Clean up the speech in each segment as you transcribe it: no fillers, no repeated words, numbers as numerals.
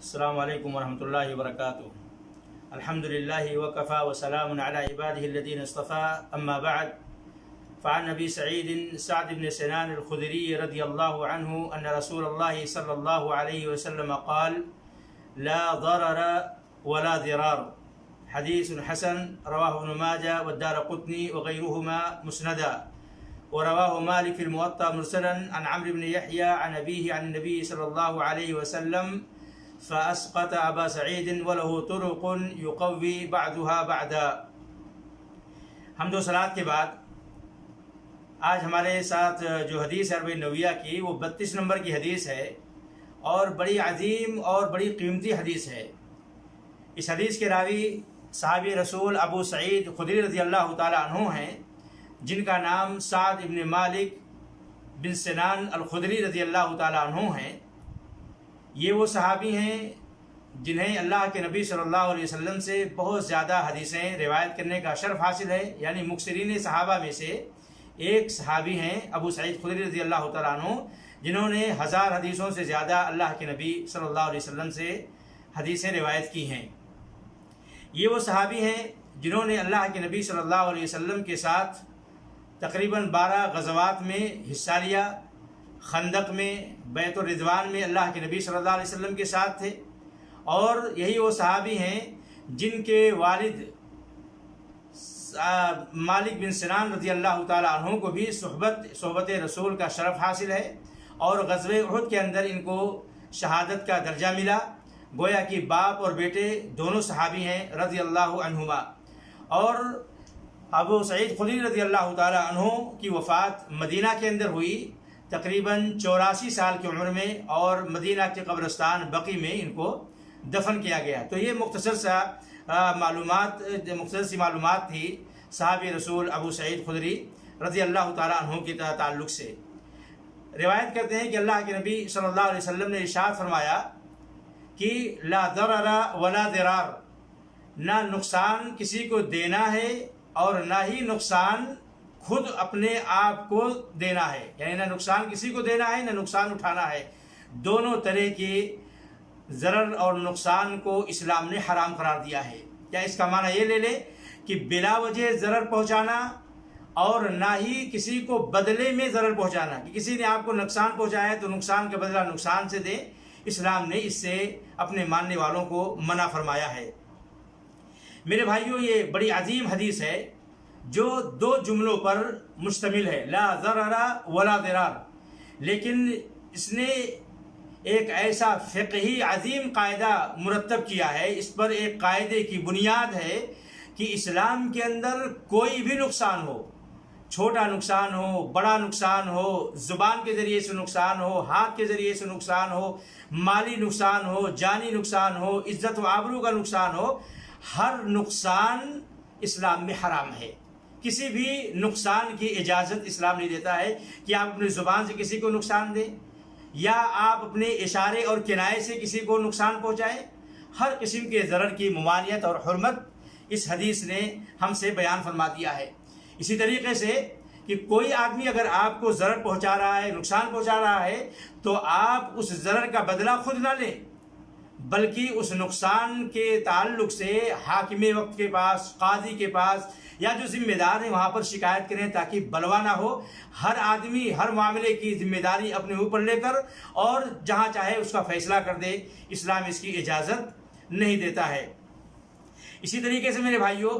السلام علیکم ورحمۃ اللہ وبرکاتہ۔ الحمد للہ وکفا وسلام علی عبادہ الذین اصطفیٰ، اما بعد، فعن ابی سعید سعد بن سنان الخدری رضی اللہ عنہ ان رسول اللہ صلی اللہ علیہ وسلم قال لا ضرر ولا ضرار، حدیث حسن رواہ ابن ماجہ والدارقطنی وغیرہما مسندا، ورواه مالك في الموطأ مرسلا عن عمرو بن يحيى عن أبيه عن النبي صلى الله عليه وسلم فأسقط أبا سعيد وله طرق يقوي بعضها بعضا۔ حمد و صلات کے بعد آج ہمارے ساتھ جو حدیث ہے اربعین نوویہ کی، وہ 32 نمبر کی حدیث ہے اور بڑی عظیم اور بڑی قیمتی حدیث ہے۔ اس حدیث کے راوی صحابی رسول ابو سعید خدری رضی اللہ تعالی عنہ ہیں، جن کا نام سعد ابن مالک بن سنان الخدری رضی اللہ تعالی عنہ ہیں۔ یہ وہ صحابی ہیں جنہیں اللہ کے نبی صلی اللہ علیہ وسلم سے بہت زیادہ حدیثیں روایت کرنے کا شرف حاصل ہے، یعنی مکثرین صحابہ میں سے ایک صحابی ہیں ابو سعید خدری رضی اللہ تعالیٰ عنہ، جنہوں نے 1000 حدیثوں سے زیادہ اللہ کے نبی صلی اللہ علیہ وسلم سے حدیثیں روایت کی ہیں۔ یہ وہ صحابی ہیں جنہوں نے اللہ کے نبی صلی اللہ علیہ وسلم کے ساتھ تقریباً 12 غزوات میں حصہ لیا۔ خندق میں، بیت الرضوان میں اللہ کے نبی صلی اللہ علیہ وسلم کے ساتھ تھے، اور یہی وہ صحابی ہیں جن کے والد مالک بن سنان رضی اللہ تعالی عنہ کو بھی صحبت رسول کا شرف حاصل ہے، اور غزوہ احد کے اندر ان کو شہادت کا درجہ ملا۔ گویا کہ باپ اور بیٹے دونوں صحابی ہیں رضی اللہ عنہما۔ اور ابو سعید خدری رضی اللہ تعالی عنہ کی وفات مدینہ کے اندر ہوئی، تقریباً 84 سال کی عمر میں، اور مدینہ کے قبرستان بقی میں ان کو دفن کیا گیا۔ تو یہ مختصر سی معلومات تھی صحابی رسول ابو سعید خدری رضی اللہ تعالیٰ عنہ کے تعلق سے۔ روایت کرتے ہیں کہ اللہ کے نبی صلی اللہ علیہ وسلم نے ارشاد فرمایا کہ لا ضرر ولا ضرار، نہ نقصان کسی کو دینا ہے اور نہ ہی نقصان خود اپنے آپ کو دینا ہے، یعنی نہ نقصان کسی کو دینا ہے نہ نقصان اٹھانا ہے۔ دونوں طرح کے ضرر اور نقصان کو اسلام نے حرام قرار دیا ہے۔ کیا اس کا معنی یہ لے لیں کہ بلا وجہ ضرر پہنچانا اور نہ ہی کسی کو بدلے میں ضرر پہنچانا، کہ کسی نے آپ کو نقصان پہنچایا ہے تو نقصان کا بدلہ نقصان سے دیں، اسلام نے اس سے اپنے ماننے والوں کو منع فرمایا ہے۔ میرے بھائیوں، یہ بڑی عظیم حدیث ہے جو 2 جملوں پر مشتمل ہے، لا ضرر ولا ضرار، لیکن اس نے ایک ایسا فقہی عظیم قاعدہ مرتب کیا ہے، اس پر ایک قاعدے کی بنیاد ہے کہ اسلام کے اندر کوئی بھی نقصان ہو، چھوٹا نقصان ہو، بڑا نقصان ہو، زبان کے ذریعے سے نقصان ہو، ہاتھ کے ذریعے سے نقصان ہو، مالی نقصان ہو، جانی نقصان ہو، عزت و آبرو کا نقصان ہو، ہر نقصان اسلام میں حرام ہے۔ کسی بھی نقصان کی اجازت اسلام نہیں دیتا ہے کہ آپ اپنی زبان سے کسی کو نقصان دیں، یا آپ اپنے اشارے اور کنائے سے کسی کو نقصان پہنچائیں۔ ہر قسم کے ضرر کی ممانعت اور حرمت اس حدیث نے ہم سے بیان فرما دیا ہے۔ اسی طریقے سے کہ کوئی آدمی اگر آپ کو ضرر پہنچا رہا ہے، نقصان پہنچا رہا ہے، تو آپ اس ضرر کا بدلہ خود نہ لیں، بلکہ اس نقصان کے تعلق سے حاکم وقت کے پاس، قاضی کے پاس، یا جو ذمہ دار ہیں وہاں پر شکایت کریں، تاکہ بلوا نہ ہو۔ ہر آدمی ہر معاملے کی ذمہ داری اپنے اوپر لے کر اور جہاں چاہے اس کا فیصلہ کر دے، اسلام اس کی اجازت نہیں دیتا ہے۔ اسی طریقے سے میرے بھائیوں،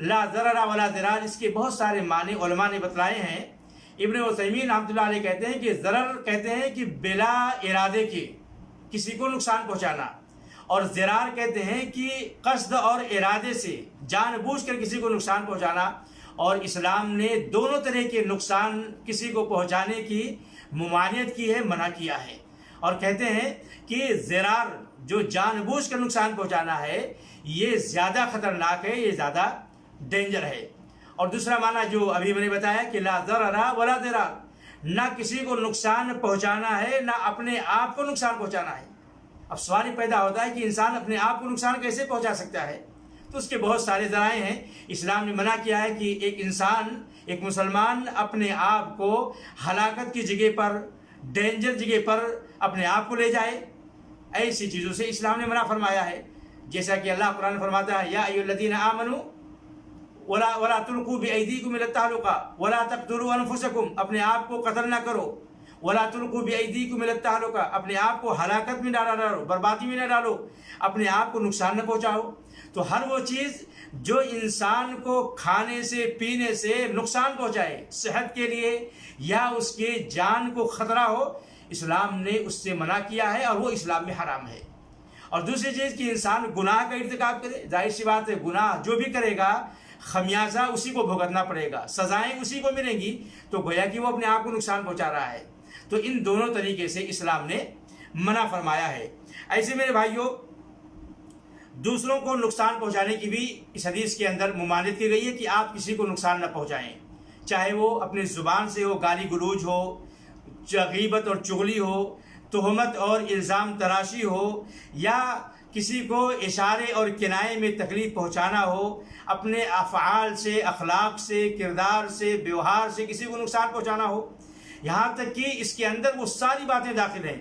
لا ضرر ولا ضرار، اس کے بہت سارے معنی علماء نے بتلائے ہیں۔ ابن عثیمین رحمۃ اللہ علیہ کہتے ہیں کہ ضرر کہتے ہیں کہ بلا ارادے کے کسی کو نقصان پہنچانا، اور ضرار کہتے ہیں کہ قصد اور ارادے سے جان بوجھ کر کسی کو نقصان پہنچانا۔ اور اسلام نے دونوں طرح کے نقصان کسی کو پہنچانے کی ممانعت کی ہے، منع کیا ہے، اور کہتے ہیں کہ ضرار جو جان بوجھ کر نقصان پہنچانا ہے یہ زیادہ خطرناک ہے، یہ زیادہ ڈینجر ہے۔ اور دوسرا معنی جو ابھی میں نے بتایا کہ لا ضرر ولا ضرار، نہ کسی کو نقصان پہنچانا ہے نہ اپنے آپ کو نقصان پہنچانا ہے۔ اب سوال یہ پیدا ہوتا ہے کہ انسان اپنے آپ کو نقصان کیسے پہنچا سکتا ہے؟ تو اس کے بہت سارے ذرائع ہیں۔ اسلام نے منع کیا ہے کہ ایک انسان، ایک مسلمان اپنے آپ کو ہلاکت کی جگہ پر، ڈینجر جگہ پر اپنے آپ کو لے جائے، ایسی چیزوں سے اسلام نے منع فرمایا ہے. جیسا کہ اللہ قرآن میں فرماتا ہے یا ایھا الذین آمنوا ولا تلقوا بأیدیکم الی التہلکہ ولا تقتلوا انفسکم، اپنے آپ کو قتل نہ کرو. ولا تلقوا بأیدیکم الی التہلکہ، اپنے آپ کو ہلاکت میں نہ ڈالو، بربادی میں نہ ڈالو، اپنے آپ کو نقصان نہ پہنچاؤ. تو ہر وہ چیز جو انسان کو کھانے سے پینے سے نقصان پہنچائے، صحت کے لیے یا اس کے جان کو خطرہ ہو، اسلام نے اس سے منع کیا ہے اور وہ اسلام میں حرام ہے. اور دوسری چیز کہ انسان گناہ کا ارتکاب کرے، ظاہر سی بات ہے گناہ جو بھی کرے گا خمیازہ اسی کو بھگتنا پڑے گا، سزائیں اسی کو ملیں گی، تو گویا کہ وہ اپنے آپ کو نقصان پہنچا رہا ہے. تو ان دونوں طریقے سے اسلام نے منع فرمایا ہے. ایسے میرے بھائیوں، دوسروں کو نقصان پہنچانے کی بھی اس حدیث کے اندر ممانعت کی گئی ہے کہ آپ کسی کو نقصان نہ پہنچائیں، چاہے وہ اپنی زبان سے ہو، گالی گلوچ ہو، غیبت اور چغلی ہو، تہمت اور الزام تراشی ہو، یا کسی کو اشارے اور کنائے میں تکلیف پہنچانا ہو، اپنے افعال سے، اخلاق سے، کردار سے، بیوہار سے کسی کو نقصان پہنچانا ہو، یہاں تک کہ اس کے اندر وہ ساری باتیں داخل ہیں.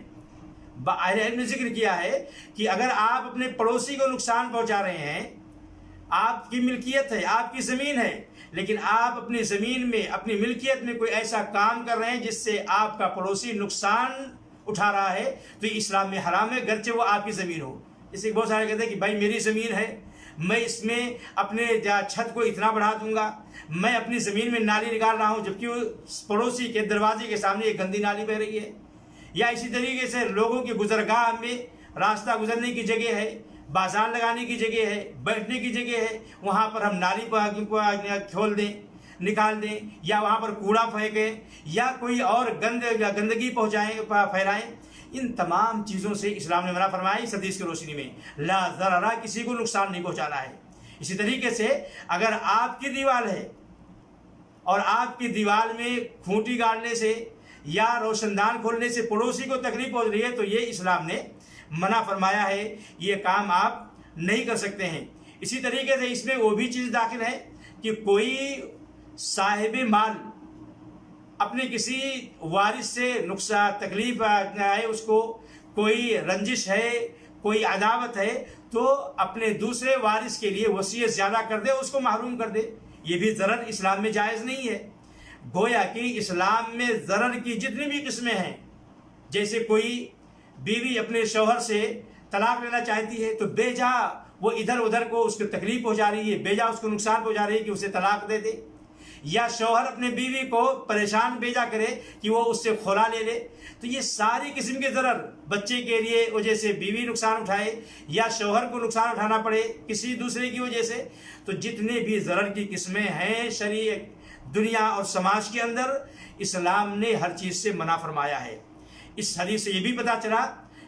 اہل علم نے ذکر کیا ہے کہ اگر آپ اپنے پڑوسی کو نقصان پہنچا رہے ہیں، آپ کی ملکیت ہے، آپ کی زمین ہے، لیکن آپ اپنی زمین میں، اپنی ملکیت میں کوئی ایسا کام کر رہے ہیں جس سے آپ کا پڑوسی نقصان اٹھا رہا ہے، تو یہ اسلام میں حرام ہے، گرچہ وہ آپ کی زمین ہو. اس سے بہت سارے کہتے ہیں کہ بھائی میری زمین ہے، میں اس میں اپنے چھت کو اتنا بڑھا دوں گا، میں اپنی زمین میں نالی نکال رہا ہوں، جبکہ پڑوسی کے دروازے کے سامنے ایک گندی نالی بہہ رہی ہے. یا اسی طریقے سے لوگوں کی گزرگاہ میں راستہ گزرنے کی جگہ ہے، بازار لگانے کی جگہ ہے، بیٹھنے کی جگہ ہے، وہاں پر ہم نالی کھول دیں، نکال دیں، یا وہاں پر کوڑا پھینکیں، یا کوئی اور گندگی پھیلائیں. ان تمام چیزوں سے اسلام نے منع فرمایا اس حدیث کی روشنی میں. لا ضرر، کسی کو نقصان نہیں پہنچانا ہے. اسی طریقے سے اگر آپ کی دیوار ہے اور آپ کی دیوار میں کھوٹی گاڑنے سے یا روشن دان کھولنے سے پڑوسی کو تکلیف پہنچ رہی ہے، تو یہ اسلام نے منع فرمایا ہے، یہ کام آپ نہیں کر سکتے ہیں. اسی طریقے سے اس میں وہ بھی چیز داخل ہے کہ کوئی صاحب مال اپنے کسی وارث سے نقصان تکلیف ہے، اس کو کوئی رنجش ہے، کوئی عداوت ہے، تو اپنے دوسرے وارث کے لیے وصیت زیادہ کر دے، اس کو محروم کر دے. یہ بھی ضرر اسلام میں جائز نہیں ہے. گویا کہ اسلام میں ضرر کی جتنی بھی قسمیں ہیں، جیسے کوئی بیوی اپنے شوہر سے طلاق لینا چاہتی ہے، تو بے جا وہ ادھر ادھر کو اس کو تکلیف پہنچا رہی ہے، بے جا اس کو نقصان پہنچا رہی ہے کہ اسے طلاق دے دے. یا شوہر اپنے بیوی کو پریشان بھیجا کرے کہ وہ اس سے خلا لے لے. تو یہ ساری قسم کے ضرر، بچے کے لیے وجہ سے بیوی نقصان اٹھائے یا شوہر کو نقصان اٹھانا پڑے کسی دوسرے کی وجہ سے، تو جتنے بھی ضرر کی قسمیں ہیں شریعت، دنیا اور سماج کے اندر، اسلام نے ہر چیز سے منع فرمایا ہے. اس حدیث سے یہ بھی پتہ چلا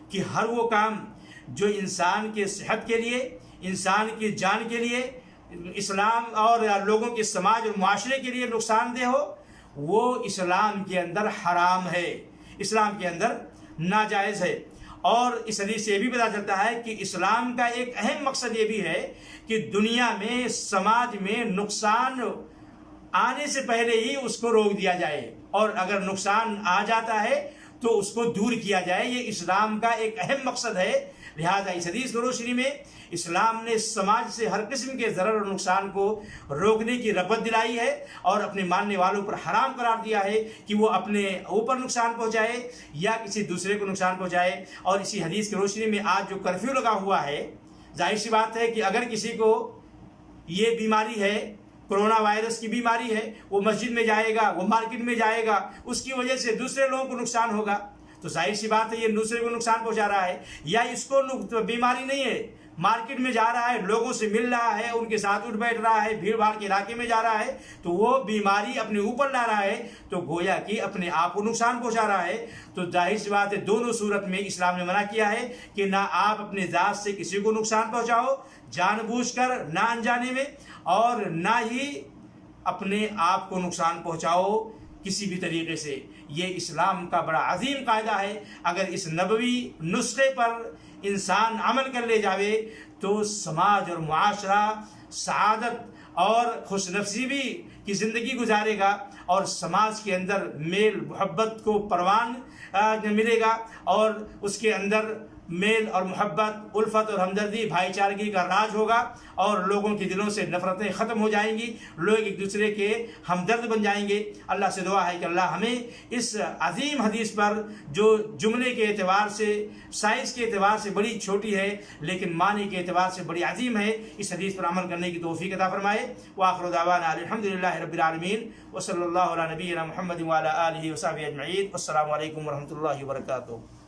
کہ ہر وہ کام جو انسان کے صحت کے لیے، انسان کی جان کے لیے، اسلام اور لوگوں کے سماج اور معاشرے کے لیے نقصان دہ ہو، وہ اسلام کے اندر حرام ہے، اسلام کے اندر ناجائز ہے. اور اس حدیث سے یہ بھی پتہ چلتا ہے کہ اسلام کا ایک اہم مقصد یہ بھی ہے کہ دنیا میں، سماج میں نقصان آنے سے پہلے ہی اس کو روک دیا جائے، اور اگر نقصان آ جاتا ہے تو اس کو دور کیا جائے. یہ اسلام کا ایک اہم مقصد ہے. لہذا اس حدیث کی روشنی میں اسلام نے سماج سے ہر قسم کے ضرر اور نقصان کو روکنے کی رغبت دلائی ہے، اور اپنے ماننے والوں پر حرام قرار دیا ہے کہ وہ اپنے اوپر نقصان پہنچائے یا کسی دوسرے کو نقصان پہنچائے. اور اسی حدیث کی روشنی میں آج جو کرفیو لگا ہوا ہے، ظاہر سی بات ہے کہ اگر کسی کو یہ بیماری ہے، کرونا وائرس کی بیماری ہے، وہ مسجد میں جائے گا، وہ مارکیٹ میں جائے گا، اس کی وجہ سے دوسرے لوگوں کو نقصان ہوگا، تو ظاہر سی بات ہے یہ دوسرے کو نقصان پہنچا رہا ہے. یا اس کو بیماری نہیں ہے، مارکیٹ میں جا رہا ہے، لوگوں سے مل رہا ہے، ان کے ساتھ اٹھ بیٹھ رہا ہے، بھیڑ بھاڑ کے علاقے میں جا رہا ہے، تو وہ بیماری اپنے اوپر لا رہا ہے، تو گویا کہ اپنے آپ کو نقصان پہنچا رہا ہے. تو ظاہر سی بات ہے دونوں صورت میں اسلام نے منع کیا ہے کہ نہ آپ اپنے ذات سے کسی کو نقصان پہنچاؤ جان بوجھ کر، نہ انجانے میں، اور نہ ہی اپنے آپ کو نقصان پہنچاؤ کسی بھی طریقے سے. یہ اسلام کا بڑا عظیم قاعدہ ہے. اگر اس نبوی نسخے پر انسان عمل کر لے جاوے تو سماج اور معاشرہ سعادت اور خوش نصیبی کی زندگی گزارے گا، اور سماج کے اندر میل محبت کو پروان ملے گا، اور اس کے اندر میل اور محبت، الفت اور ہمدردی، بھائی چارگی کا راج ہوگا، اور لوگوں کے دلوں سے نفرتیں ختم ہو جائیں گی، لوگ ایک دوسرے کے ہمدرد بن جائیں گے۔ اللہ سے دعا ہے کہ اللہ ہمیں اس عظیم حدیث پر، جو جملے کے اعتبار سے، سائز کے اعتبار سے بڑی چھوٹی ہے لیکن معنی کے اعتبار سے بڑی عظیم ہے، اس حدیث پر عمل کرنے کی توفیق عطا فرمائے۔ وآخر دعوانا الحمدللہ رب العالمین، وصلی اللہ علی نبینا محمد وعلی آلہ وصحبہ اجمعین۔ السلام علیکم ورحمۃ اللہ وبرکاتہ۔